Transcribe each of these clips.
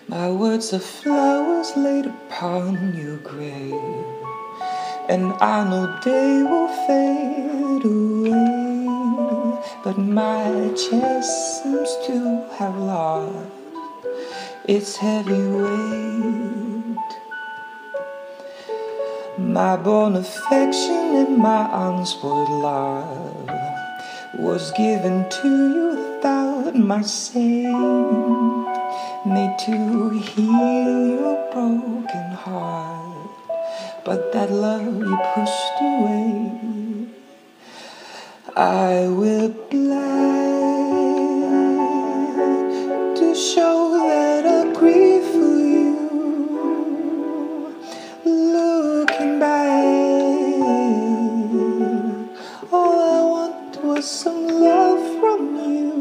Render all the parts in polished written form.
My words are flowers laid upon your grave, and I know they will fade away, but my chest seems to have lost its heavy weight. My born affection and my unspoiled love was given to you without my saying, made to heal your broken heart, but that love you pushed away. I will blind to show that I grieve for you. Looking back, all I want was some love from you,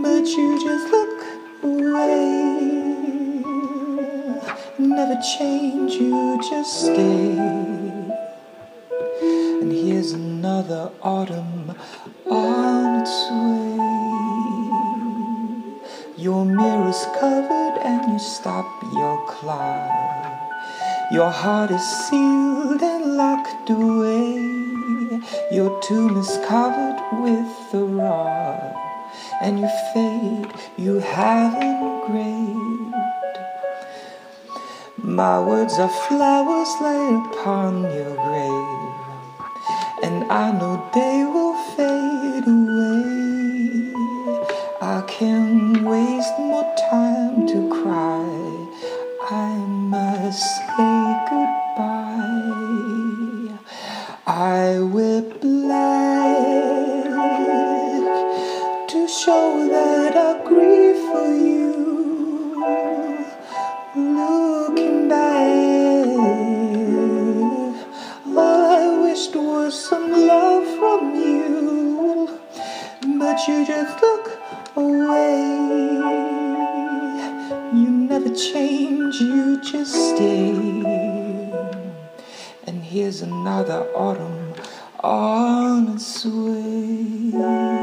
but you just look away. Never change, you just stay. And here's another autumn on its way. Your mirror's covered and you stop your clock. Your heart is sealed and locked away. Your tomb is covered with the rock, and you fade, you have engraved. My words are flowers laid upon your grave, and I know they will fade away. I can't waste more time to cry. I must say goodbye. I wear black to show that I grieve for you. Looking back, all I wished was some love from you, but you just look away. You never change, you just stay. And here's another autumn on its way.